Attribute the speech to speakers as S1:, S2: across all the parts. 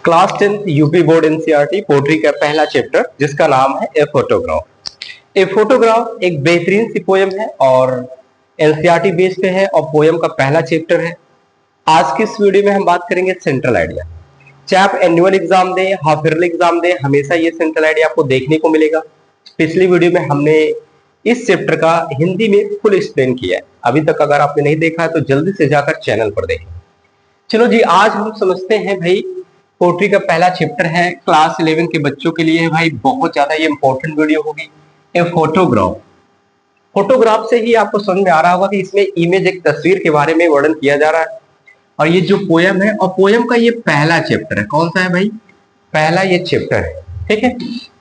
S1: Class 10 UP board NCERT poetry का पहला chapter जिसका नाम है ए फोटोग्राफ। ए फोटोग्राफ एक बेहतरीन सी पोयम है और एनसीईआरटी बेस्ड पे है और पोयम का पहला चैप्टर है। आज की इस वीडियो में हम बात करेंगे सेंट्रल आइडिया। चाहे आप एनुअल एग्जाम दें, हाफ ईयरली एग्जाम दें, हमेशा ये सेंट्रल आइडिया आपको देखने को मिलेगा। पिछली वीडियो में हमने इस चैप्टर का हिंदी में फुल एक्सप्लेन किया है। अभी तक अगर आपने नहीं देखा है तो जल्दी से जाकर चैनल पर देखें। चलो जी, आज हम समझते हैं भाई पोट्री का पहला चैप्टर है, क्लास 11 के बच्चों के लिए है भाई। बहुत ज्यादा ये इंपॉर्टेंट वीडियो होगी। ए फोटोग्राफ, फोटोग्राफ से ही आपको समझ में आ रहा होगा कि इसमें इमेज, एक तस्वीर के बारे में वर्णन किया जा रहा है। और ये जो पोयम है और पोयम का ये पहला चैप्टर है। कौन सा है भाई? पहला ये चैप्टर है। ठीक है,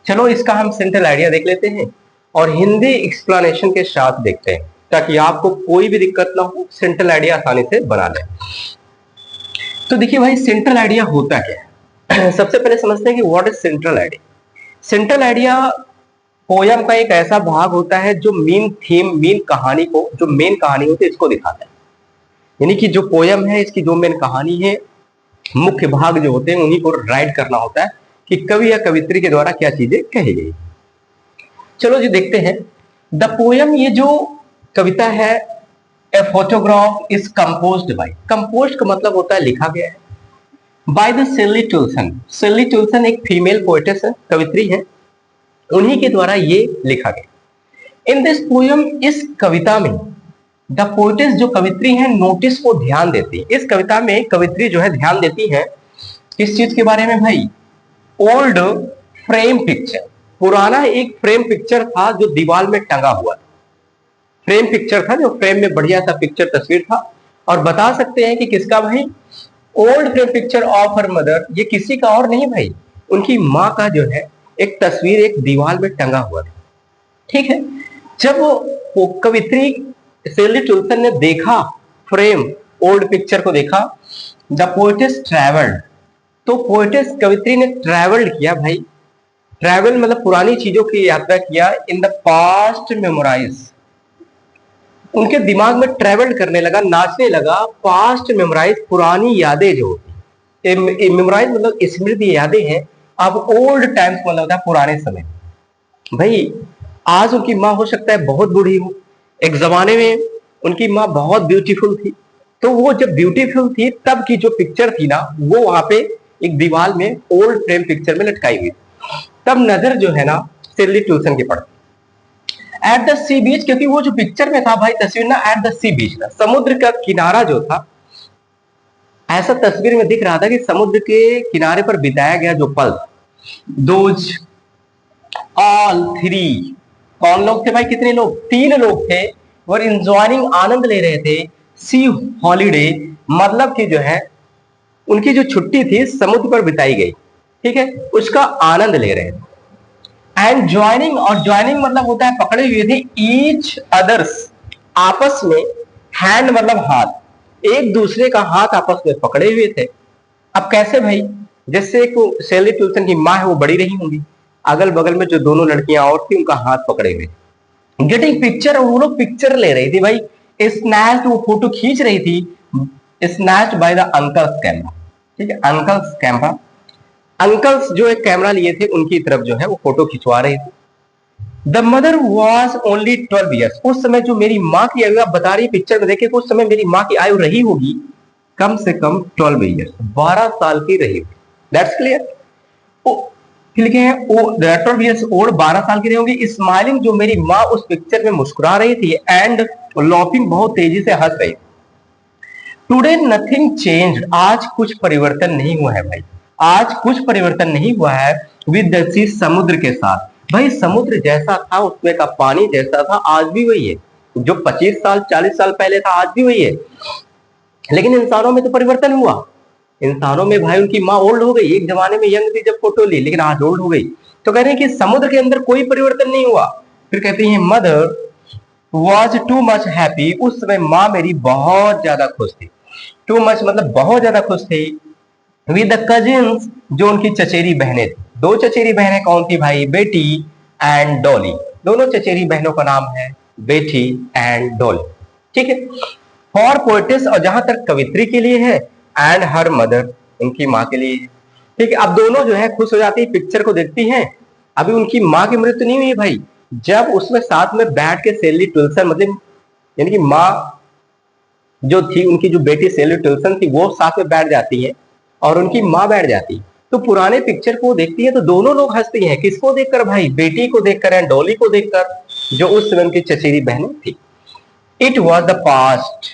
S1: चलो इसका हम सेंट्रल आइडिया देख लेते हैं और हिंदी एक्सप्लेनेशन के साथ देखते हैं ताकि आपको कोई भी दिक्कत ना हो, सेंट्रल आइडिया आसानी से बना लें। तो देखिए भाई, सेंट्रल आइडिया होता क्या है? सबसे पहले समझते हैं कि what is central idea. Central idea poem का एक ऐसा भाग होता है जो मेन थीम, मेन कहानी को, जो मेन कहानी होती है इसको दिखाता है। यानी कि जो पोयम है इसकी जो मेन कहानी है, मुख्य भाग जो होते हैं उन्हीं को राइट करना होता है कि कवि या कवित्री के द्वारा क्या चीजें कही गई। चलो जी देखते हैं। द पोयम, ये जो कविता है, a photograph is composed bye, composed का मतलब होता है लिखा गया है, बाय द शेली टुल्सन। शेली टुल्सन एक फीमेल पोएटेस है, कवित्री है, उन्हीं के द्वारा ये लिखा गया। इन दिस पोयम, इस कविता में द पोएटेस जो कवित्री है नोटिस को ध्यान देती है। इस कविता में कवित्री जो है ध्यान देती है किस चीज के बारे में भाई? ओल्ड फ्रेम पिक्चर, पुराना एक फ्रेम पिक्चर था जो दीवार में टंगा हुआ था। फ्रेम पिक्चर था जो फ्रेम में बढ़िया सा पिक्चर, तस्वीर था। और बता सकते हैं कि किसका भाई? Old frame picture of her mother. ये किसी का और नहीं भाई, उनकी माँ का जो है एक तस्वीर एक दीवार में टंगा हुआ था। ठीक है, जब वो कवित्री शेली टुल्सन ने देखा फ्रेम, ओल्ड पिक्चर को देखा, द पोएटेस ट्रैवल्ड, तो पोएटेस कवित्री ने ट्रैवल्ड किया भाई। ट्रैवल मतलब पुरानी चीजों की यात्रा किया। इन द पास्ट मेमोराइज, उनके दिमाग में ट्रेवल करने लगा, नाचने लगा। पास्ट मेमोराइज, पुरानी यादें जो होती, मेमोराइज मतलब स्मृति, यादें हैं। अब ओल्ड टाइम्स मतलब होता है पुराने समय। भाई आज उनकी माँ हो सकता है बहुत बूढ़ी हो, एक जमाने में उनकी माँ बहुत ब्यूटीफुल थी, तो वो जब ब्यूटीफुल थी तब की जो पिक्चर थी ना, वो वहां पे एक दीवार में ओल्ड फ्रेम पिक्चर में लटकाई हुई। तब नजर जो है ना शेली टुल्सन की पड़ती एट द सी बीच, क्योंकि वो जो पिक्चर में था भाई तस्वीर ना, एट द सी बीच ना, समुद्र का किनारा जो था, ऐसा तस्वीर में दिख रहा था कि समुद्र के किनारे पर बिताया गया जो पल, दोज ऑल थ्री, कौन लोग थे भाई? कितने लोग? 3 लोग थे और इंजॉयिंग, आनंद ले रहे थे। सी हॉलीडे मतलब कि जो है उनकी जो छुट्टी थी समुद्र पर बिताई गई, ठीक है, उसका आनंद ले रहे थे। एंड ज्वाइनिंग, और ज्वाइनिंग मतलब होता है पकड़े हुए थे, ईच अदर्स, आपस में, हैंड मतलब हाथ, एक दूसरे का हाथ आपस में पकड़े हुए थे। अब कैसे भाई? जैसे एक शेली टुल्सन की माँ है, वो बड़ी रही होंगी, अगल बगल में जो दोनों लड़कियां और थी उनका हाथ पकड़े हुए, गेटिंग पिक्चर, वो लोग पिक्चर ले रही थी भाई। स्नैच्ड, वो फोटो खींच रही थी, snatched by the uncle's camera. ठीक है, अंकल्स कैमरा, अंकल्स जो एक कैमरा लिए थे उनकी तरफ जो है वो फोटो खिंचवा रहे थे। The mother was only 12 years, उस समय जो मेरी माँ की आयु, आप बता रही पिक्चर में देखे, उस समय मेरी माँ की आयु रही होगी कम से कम 12 ईयर्स, 12 साल की रही होगी। That's clear. लिखे हैं 12 ईयर्स ओल्ड, 12 साल की रही होगी। स्माइलिंग, जो मेरी माँ उस पिक्चर में मुस्कुरा रही थी, एंड लॉपिंग, बहुत तेजी से हंस रही। टुडे नथिंग चेंज्ड, आज कुछ परिवर्तन नहीं हुआ है भाई, आज कुछ परिवर्तन नहीं हुआ है। विद द सी, समुद्र के साथ भाई, समुद्र जैसा था, उसमें का पानी जैसा था, आज भी वही है। जो 25 साल 40 साल पहले था आज भी वही है। लेकिन इंसानों में तो परिवर्तन हुआ। इंसानों में भाई उनकी माँ ओल्ड हो गई, एक जमाने में यंग थी जब फोटो ली, लेकिन आज ओल्ड हो गई। तो कह रहे हैं कि समुद्र के अंदर कोई परिवर्तन नहीं हुआ। फिर कहती है mother was too much happy, उस समय माँ मेरी बहुत ज्यादा खुश थी। टू मच मतलब बहुत ज्यादा खुश थी। विद द कजिन्स, जो उनकी चचेरी बहनें थी, 2 चचेरी बहनें कौन थी भाई? बेटी एंड डॉली, दोनों चचेरी बहनों का नाम है बेटी एंड डॉली। ठीक है, फॉर पोएटिस, और जहां तक कवित्री के लिए है, एंड हर मदर, उनकी माँ के लिए। ठीक है, अब दोनों जो है खुश हो जाती है, पिक्चर को देखती हैं। अभी उनकी माँ की मृत्यु नहीं हुई है भाई, जब उसमें साथ में बैठ के सेली टुल्सन, मतलब यानी कि माँ जो थी, उनकी जो बेटी सेली टुल्सन थी, वो साथ में बैठ जाती है और उनकी माँ बैठ जाती है। तो पुराने पिक्चर को देखती है तो दोनों लोग हंसती हैं। किसको देखकर भाई? बेटी को देखकर, डॉली को देखकर, जो उस समय उनकी चचेरी बहन थी। It was the past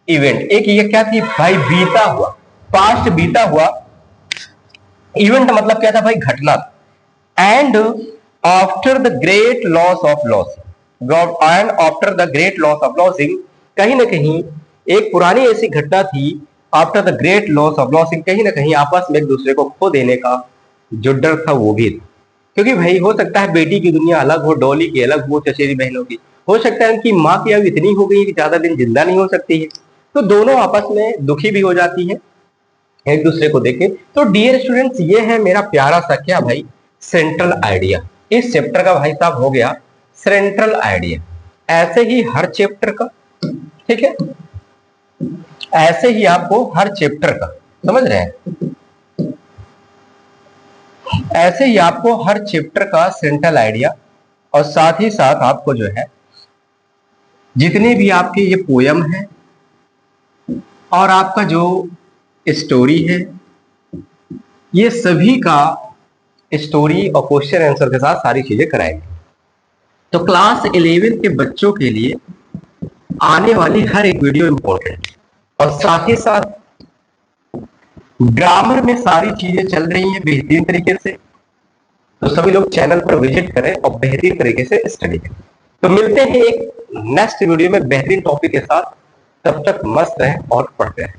S1: event, एक ये क्या थी भाई? बीता हुआ, पास्ट बीता हुआ इवेंट मतलब क्या था भाई? घटना। And after the great loss of losing, and after the great loss of losing, कहीं ना कहीं एक पुरानी ऐसी घटना थी। After the great loss of losing, कहीं ना कहीं आपस में एक दूसरे को खो देने का जो डर था वो भी था। क्योंकि भाई हो सकता है बेटी की दुनिया अलग हो, डॉली की अलग हो, चचेरी बहनों की हो सकता है उनकी माँ की अब इतनी हो गई कि ज्यादा दिन जिंदा नहीं हो सकती है, तो दोनों आपस में दुखी भी हो जाती है एक दूसरे को देखे। तो डियर स्टूडेंट्स, ये है मेरा प्यारा सा क्या भाई? Central idea. इस चैप्टर का भाई साहब हो गया सेंट्रल आइडिया। ऐसे ही हर चैप्टर का, ठीक है, ऐसे ही आपको हर चैप्टर का, समझ रहे हैं, ऐसे ही आपको हर चैप्टर का सेंट्रल आइडिया, और साथ ही साथ आपको जो है जितने भी आपके ये पोयम है और आपका जो स्टोरी है, ये सभी का स्टोरी और क्वेश्चन आंसर के साथ सारी चीजें कराएंगे। तो क्लास 11 के बच्चों के लिए आने वाली हर एक वीडियो इंपॉर्टेंट, और साथ ही साथ ग्रामर में सारी चीजें चल रही हैं बेहतरीन तरीके से। तो सभी लोग चैनल पर विजिट करें और बेहतरीन तरीके से स्टडी करें। तो मिलते हैं एक नेक्स्ट वीडियो में बेहतरीन टॉपिक के साथ। तब तक मस्त रहें और पढ़ते रहें।